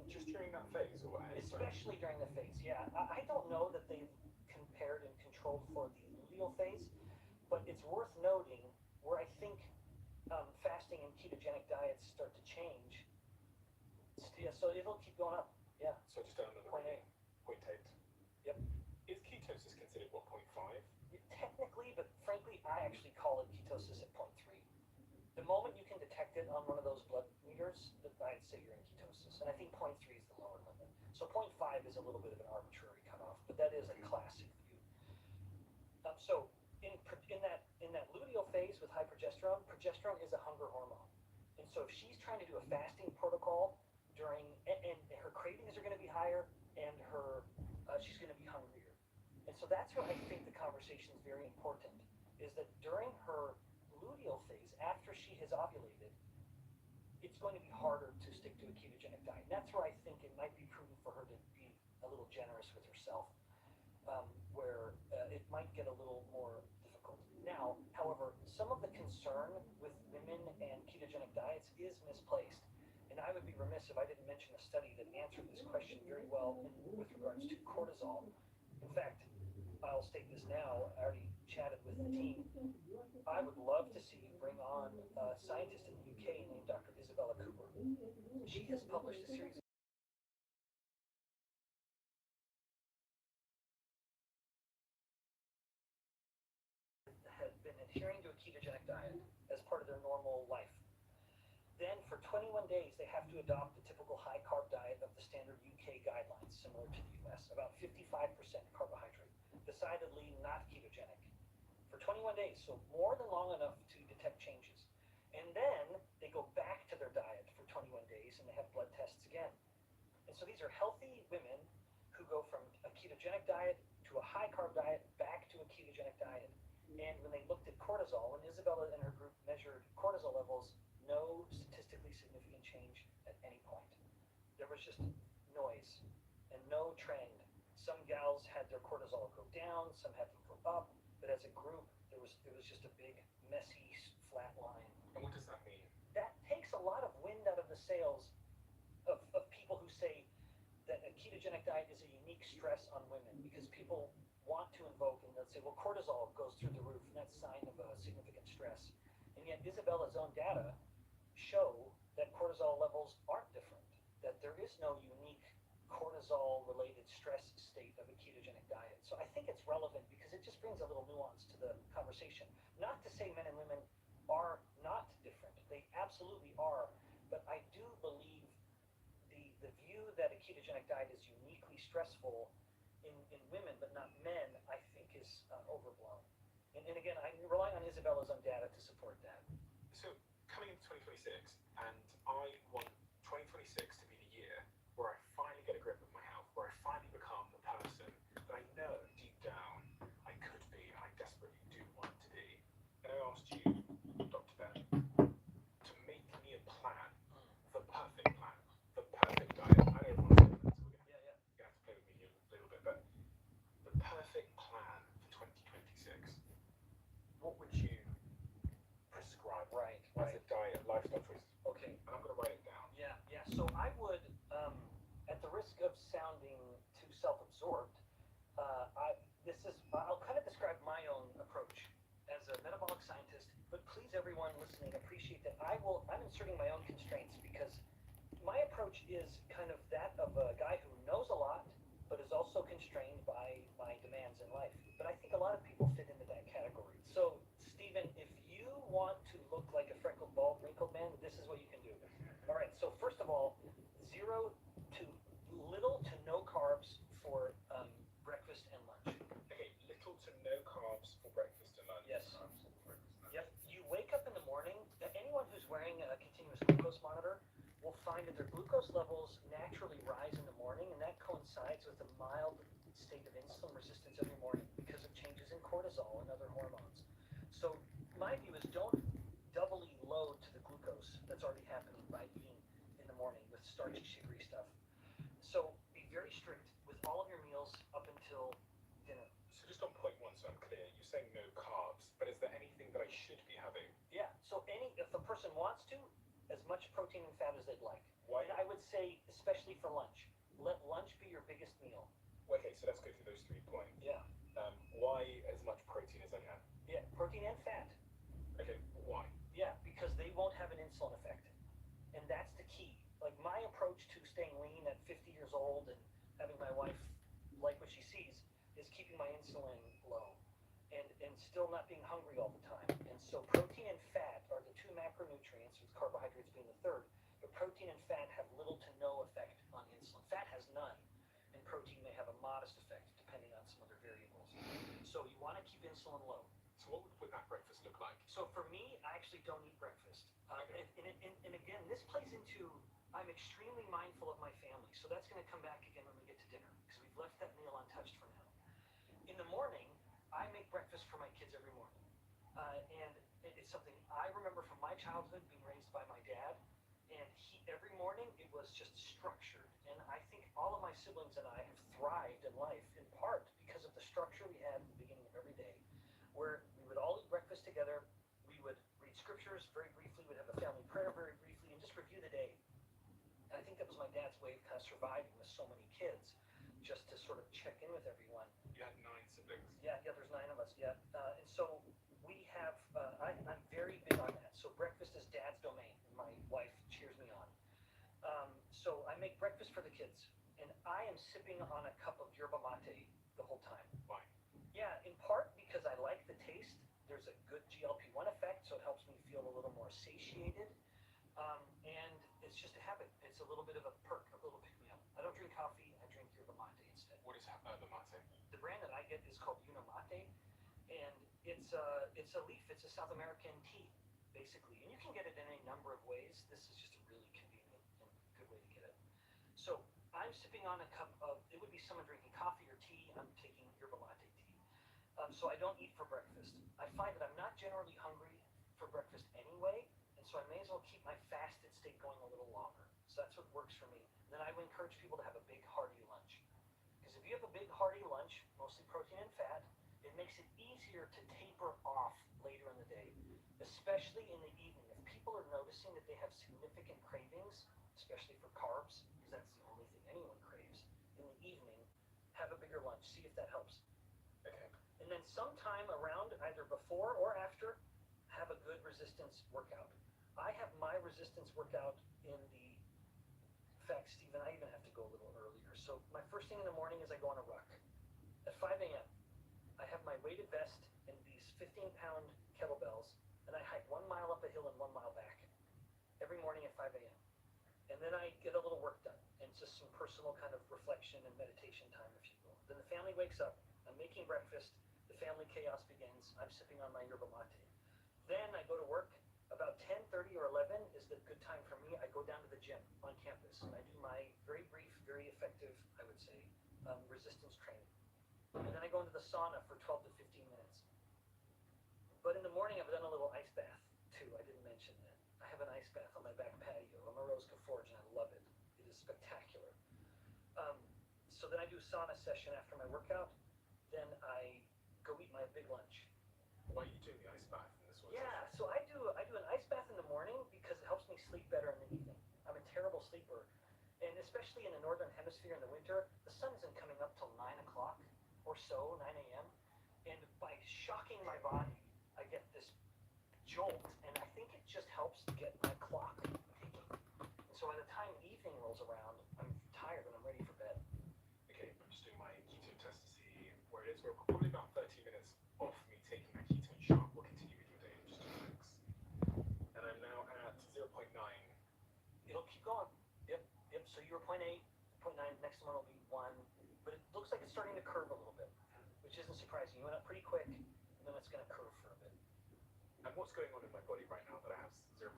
Just during that phase, or especially during the phase, yeah. I don't know that they've compared and controlled for the luteal phase, but it's worth noting where I think fasting and ketogenic diets start to change. Yeah, so it'll keep going up. Yeah. So just down to the Point eight. 0.8. Yep. Is ketosis considered what, 0.5? Technically, but frankly, I actually call it ketosis at 0.3. The moment you can detect it on one of those blood meters, I'd say you're in ketosis. And I think 0.3 is the lower limit. So 0.5 is a little bit of an arbitrary cutoff, but that is a classic view. So in that luteal phase with high progesterone, progesterone is a hunger hormone. And so if she's trying to do a fasting protocol and her cravings are going to be higher and she's going to be hungrier. And so that's where I think the conversation is very important, is that during her luteal phase, after she has ovulated, it's going to be harder to stick to a ketogenic diet. And that's where I think it might be prudent for her to be a little generous with herself, where it might get a little more difficult. Now, however, some of the concern with women and ketogenic diets is misplaced. And I would be remiss if I didn't mention a study that answered this question very well with regards to cortisol. In fact, I'll state this now. I already chatted with the team. I would love to see you bring on a scientist in the UK named Dr. Isabella Cooper. She has published a series had been adhering to a ketogenic diet as part of their normal life. Then for 21 days, they have to adopt the typical high-carb diet of the standard UK guidelines, similar to the US, about 55% carbohydrate, decidedly not ketogenic. For 21 days, so more than long enough to detect changes. And then they go back to their diet for 21 days and they have blood tests again. And so these are healthy women who go from a ketogenic diet to a high-carb diet back to a ketogenic diet. And when they looked at cortisol, when Isabella and her group measured cortisol levels, no statistically significant change at any point. There was just noise and no trend. Some gals had their cortisol go down, some had them go up, but as a group, it was just a big, messy, flat line. And what does that mean? That takes a lot of wind out of the sails of people who say that a ketogenic diet is a unique stress on women, because people want to invoke and they'll say, well, cortisol goes through the roof, and that's a sign of a significant stress. And yet Isabella's own data show that cortisol levels aren't different, that there is no unique cortisol-related stress state of a ketogenic diet. So I think it's relevant because it just brings a little nuance to the conversation. Not to say men and women are not different. They absolutely are. But I do believe the view that a ketogenic diet is uniquely stressful in women but not men, I think is overblown. And again, I'm relying on Isabella's own data to support that. So coming into 2026, and I want 2026 to be the year where I finally get a grip of my health, where I finally become the person that I know deep down I could be and I desperately as a diet, lifestyle choices. Okay. And I'm going to write it down. Yeah. So I would, at the risk of sounding too self-absorbed, I'll kind of describe my own approach as a metabolic scientist, but please everyone listening appreciate that I'm inserting my own constraints because my approach is kind of that of a guy who knows a lot, but is also constrained by my demands in life. But I think a lot of people fit into that category. So, Stephen, if you want to look like a freckled, bald, wrinkled man, this is what you can do. All right, so first of all, zero to little to no carbs for breakfast and lunch. Okay, little to no carbs for breakfast and lunch. Yes. Carbs for breakfast and lunch. Yep. You wake up in the morning, anyone who's wearing a continuous glucose monitor will find that their glucose levels naturally rise in the morning, and that coincides with a mild state of insulin resistance every morning because of changes in cortisol and other hormones. So my view is don't doubly load to the glucose that's already happening by eating in the morning with starchy, sugary stuff. So be very strict with all of your meals up until dinner. So just on point one, so I'm clear, you're saying no carbs, but is there anything that I should be having? Yeah, so if a person wants to, as much protein and fat as they'd like. Why? And I would say, especially for lunch, let lunch be your biggest meal. Okay, so let's go through those 3 points. Yeah. Why as much protein as I can? Yeah, protein and fat. Okay, why? Yeah, because they won't have an insulin effect. And that's the key. Like my approach to staying lean at 50 years old and having my wife like what she sees is keeping my insulin low and still not being hungry all the time. And so protein and fat are the 2 macronutrients, with carbohydrates being the third. But protein and fat have little to no effect on insulin. Fat has none, and protein may have a modest effect depending on some other variables. So you want to keep insulin low. So what would that breakfast look like? So for me, I actually don't eat breakfast. And again, this plays into, I'm extremely mindful of my family. So that's going to come back again when we get to dinner, because we've left that meal untouched for now. In the morning, I make breakfast for my kids every morning. And it's something I remember from my childhood, being raised by my dad. And every morning, it was just structured. And I think all of my siblings and I have thrived in life, in part because of the structure we had at the beginning of every day, where we would all eat breakfast together, we would read scriptures very briefly, we'd have a family prayer very briefly, and just review the day. And I think that was my dad's way of kind of surviving with so many kids, just to sort of check in with everyone. You had 9 siblings. Yeah, there's 9 of us, yeah. And so we have, I'm very big on that. So breakfast is dad's domain, and my wife cheers me on. So I make breakfast for the kids, and I am sipping on a cup of yerba mate the whole time. Why? Yeah, in part because I like the taste. There's a good GLP-1 effect, so it helps me feel a little more satiated. And it's just a habit. It's a little bit of a perk, a little pick-me-up. I don't drink coffee, I drink yerba mate instead. What is the mate? The brand that I get is called Unamate, and it's a leaf. It's a South American tea, basically. And you can get it in any number of ways. This is just a really convenient and good way to get it. So I'm sipping on a cup of, it would be someone drinking coffee or tea. I'm taking yerba mate tea. So I don't eat for breakfast. I find that I'm not generally hungry for breakfast anyway, and so I may as well keep my fasted state going a little longer. So that's what works for me. And then I would encourage people to have a big hearty lunch. Because if you have a big hearty lunch, mostly protein and fat, it makes it easier to taper off later in the day, especially in the evening. If people are noticing that they have significant cravings, especially for carbs, because that's the only thing anyone craves, in the evening, have a bigger lunch. See if that helps. Okay. And then sometime around, either before or after, have a good resistance workout. I have my resistance workout in fact, Stephen, I even have to go a little earlier. So my first thing in the morning is I go on a ruck. At 5 a.m., I have my weighted vest and these 15-pound kettlebells, and I hike 1 mile up a hill and 1 mile back every morning at 5 a.m. And then I get a little work done, and just some personal kind of reflection and meditation time, if you will. Then the family wakes up. I'm making breakfast. The family chaos begins. I'm sipping on my yerba mate. Then I go to work. About 10:30 or 11 is the good time for me. I go down to the gym on campus, and I do my very brief, very effective, I would say, resistance training. And then I go into the sauna for 12 to 15 minutes. But in the morning, I've done a little ice bath, too. I didn't mention that. I have an ice bath on my back patio. I'm a Rose Forge, and I love it. It is spectacular. So then I do a sauna session after my workout. Then I go eat my big lunch. Why are you doing the ice bath in the so on. Yeah, so I do an ice bath in the morning because it helps me sleep better in the evening. I'm a terrible sleeper, and especially in the northern hemisphere in the winter, the sun isn't coming up till 9 o'clock or so, 9 a.m. And by shocking my body, I get this jolt, and I think it just helps get my clock ticking. And so by the time evening rolls around, I'm tired and I'm ready for bed. Okay, I'm just doing my ketone test to see where it is. We're probably about 30 minutes off me taking that ketone shot. We'll continue with your day in just 2 minutes. And I'm now at 0.9. It'll keep going. Yep, yep. So you were 0.8, 0.9, next one will be 1. But it looks like it's starting to curve a little bit, which isn't surprising. You went up pretty quick, and then it's going to curve for a bit. And what's going on in my body right now that I have 0.9?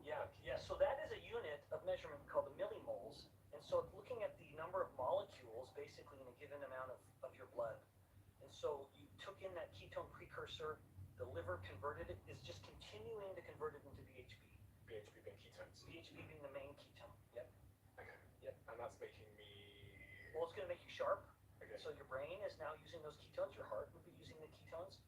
Yeah, yeah. So that is a unit of measurement called the millimoles. And so it's looking at the number of molecules basically in a given amount of your blood. And so you took in that ketone precursor, the liver converted it, is just continuing to convert it into BHB. BHB being ketones. BHB being the main ketone. Yep. Okay. Yep. And that's making me... Well, it's going to make you sharp. Okay. So your brain is now using those ketones. Your heart would be using the ketones.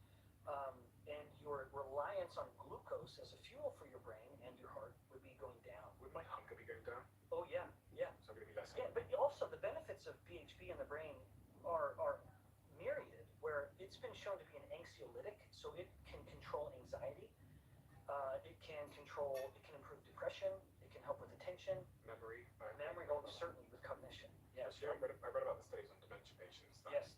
And your reliance on glucose as a fuel for your brain and your heart would be going down. Would my hunger be going down? Oh, yeah, yeah. So I'm going to be less Yeah, hungry? but also the benefits of BHB in the brain are myriad, where it's been shown to be an anxiolytic, so it can control anxiety. It can improve depression. It can help with attention. Memory? Memory, oh, certainly with cognition. Yes. Actually, I read about the studies on dementia patients. Yes,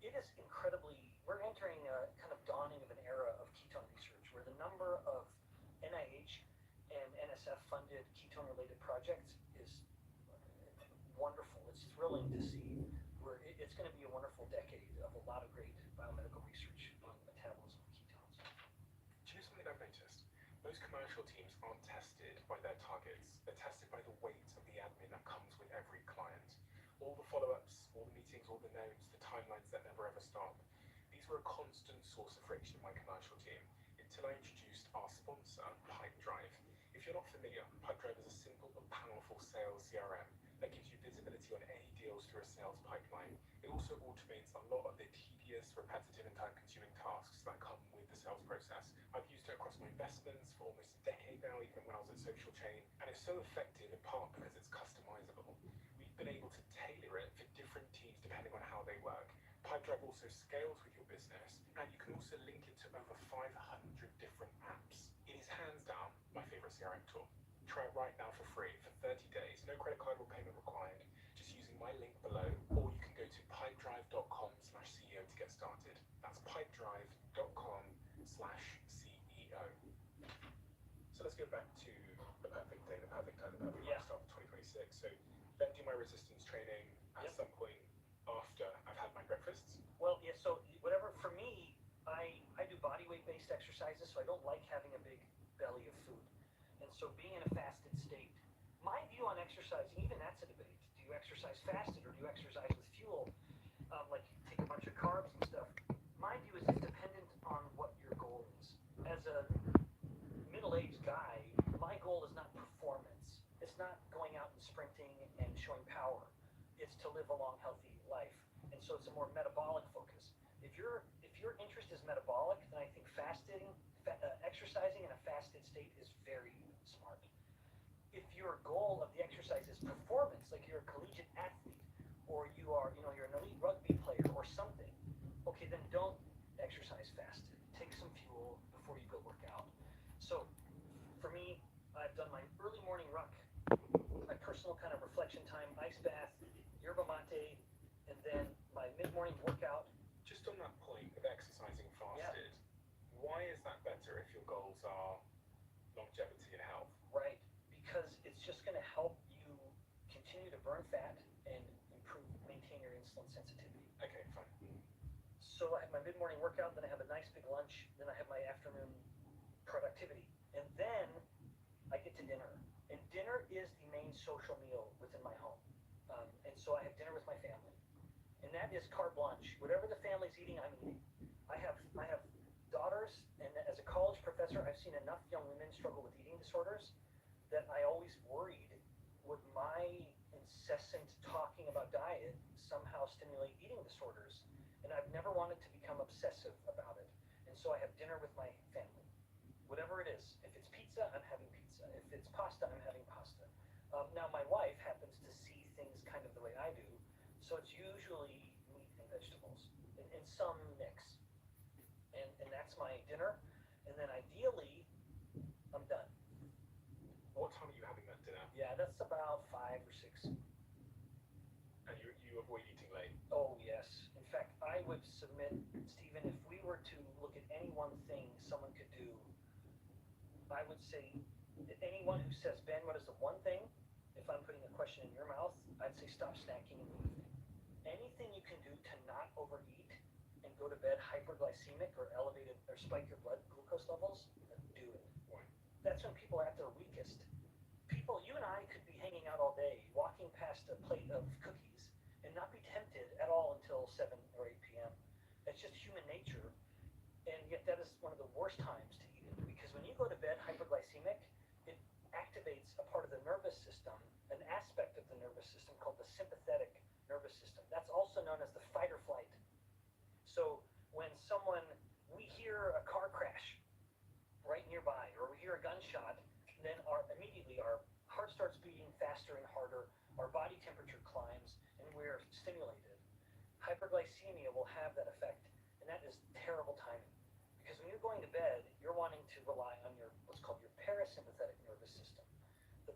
it is incredibly, we're entering a kind of dawning of an era of ketone research where the number of NIH and NSF funded ketone related projects is wonderful. It's thrilling to see where it's going to be a wonderful decade of a lot of great biomedical research on the metabolism of ketones. Do you know something I've noticed? Most commercial teams aren't tested by their targets. They're tested by the weight of the admin that comes with every client. All the follow-ups, all the meetings, all the notes, the timelines that never ever stop. These were a constant source of friction in my commercial team until I introduced our sponsor, Pipedrive. If you're not familiar, Pipedrive is a simple but powerful sales CRM that gives you visibility on any deals through a sales pipeline. It also automates a lot of the tedious, repetitive, and time-consuming tasks that come with the sales process. I've used it across my investments for almost a decade now, even when I was at Social Chain, and it's so effective in part because it's customizable. We've been able to tailor it for different teams depending on how they work. Pipedrive also scales with your business, and you can also link it to over 500 different apps. It is hands down my favorite CRM tool. Try it right now for free for 30 days, no credit card or payment required, just using my link below, or you can go to pipedrive.com/CEO to get started. That's pipedrive.com/CEO. So let's go back to the perfect day, the perfect time, the perfect lifestyle for 2026. So then do my resistance training at some point after I've had my breakfasts. Well, yeah, so whatever, for me, I do body weight based exercises, so I don't like having a big belly of food. And so being in a fasted state, my view on exercising, even that's a debate. Do you exercise fasted or do you exercise with fuel? Like take a bunch of carbs and stuff. My view is it's dependent on what your goal is. As a middle-aged guy, my goal is not performance. It's not going out and sprinting and showing power. It's to live a long, healthy life. And so it's a more metabolic focus. If your interest is metabolic, then I think exercising in a fasted state is very smart. If your goal of the exercise is performance, like you're a collegiate athlete, or you're an elite rugby player or something, okay, then don't exercise fasted. Take some fuel before you go work out. So for me, I've done my early morning ruck, my personal kind of reflection time, ice bath, yerba mate, and then my mid-morning workout. Just on that point of exercising fasted, why is that better if your goals are longevity and health? Right, because it's just going to help you continue to burn fat and maintain your insulin sensitivity. Okay, fine. So I have my mid-morning workout, then I have a nice big lunch, then I have my afternoon productivity, and then I get to dinner. And dinner is the main social meal within my home. And so I have dinner with my family. And that is carte blanche. Whatever the family's eating, I'm eating. I have daughters, and as a college professor, I've seen enough young women struggle with eating disorders that I always worried, would my incessant talking about diet somehow stimulate eating disorders? And I've never wanted to become obsessive about it. And And so I have dinner with my family. Whatever it is. If it's pizza, I'm having pizza. If it's pasta, I'm having pasta. Now my wife happens to see things kind of the way I do, so it's usually meat and vegetables in some mix. And that's my dinner. And then ideally, I'm done. What time are you having that dinner? Yeah, that's about 5 or 6. And you avoid eating late? Oh, yes. In fact, I would submit, Stephen, if we were to look at any one thing someone could do, I would say that anyone who says, Ben, what is the one thing? If I'm putting a question in your mouth, I'd say stop snacking in the evening. Anything you can do to not overeat and go to bed hyperglycemic or elevated or spike your blood glucose levels, do it. Why? That's when people are at their weakest. People, you and I could be hanging out all day, walking past a plate of cookies, and not be tempted at all until 7 or 8 p.m. That's just human nature, and yet that is one of the worst times to eat it, because when you go to bed hyperglycemic, it activates a part of the nervous system, an aspect of the nervous system called the sympathetic nervous system. That's also known as the fight or flight. So when we hear a car crash right nearby, or we hear a gunshot, then immediately our heart starts beating faster and harder, our body temperature climbs, and we're stimulated. Hyperglycemia will have that effect, and that is terrible timing. Because when you're going to bed, you're wanting to rely on what's called your parasympathetic nervous system, the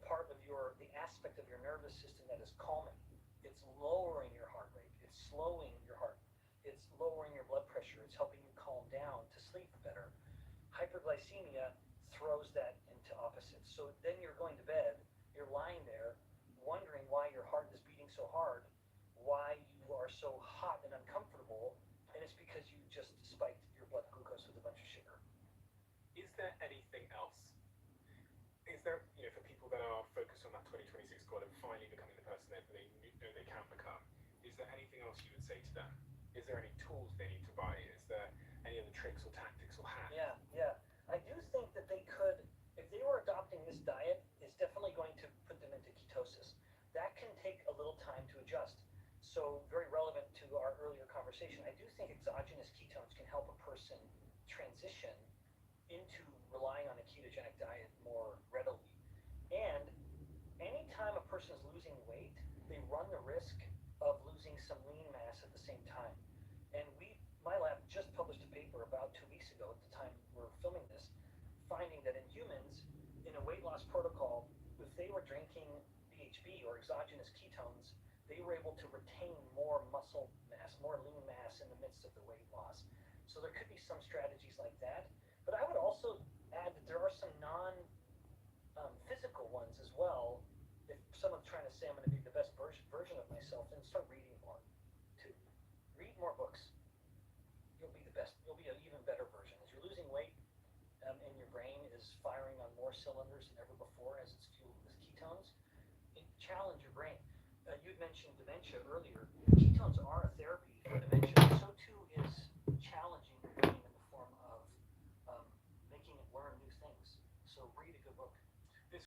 aspect of your nervous system that is calming. It's lowering your heart rate. It's slowing your heart. It's lowering your blood pressure. It's helping you calm down to sleep better. Hyperglycemia throws that into opposites. So then you're going to bed, you're lying there, wondering why your heart is beating so hard, why you are so hot and uncomfortable, and it's because you just spiked your blood glucose with a bunch of sugar. Is there anything else? Is there, for people that are focused on that 2026 goal and finally becoming the person that they know they can become, is there anything else you would say to them? Is there any tools they need to buy? Is there any other tricks or tactics or hacks? Yeah. I do think that they could, if they were adopting this diet, it's definitely going to put them into ketosis. That can take a little time to adjust. So very relevant to our earlier conversation, I do think exogenous ketones can help a person transition into relying on a ketogenic diet more readily. And anytime a person is losing weight, they run the risk of losing some lean mass at the same time. And my lab just published a paper about 2 weeks ago at the time we're filming this, finding that in humans, in a weight loss protocol, if they were drinking BHB or exogenous ketones, they were able to retain more muscle mass, more lean mass in the midst of the weight loss. So there could be some strategies like that. But I would also add that there are some non-physical ones as well. If someone's trying to say I'm going to be the best version of myself, then start reading more, too. Read more books. You'll be the best. You'll be an even better version. As you're losing weight and your brain is firing on more cylinders than ever before as it's fueled with ketones, challenge your brain. You'd mentioned dementia earlier. Ketones are a therapy for dementia.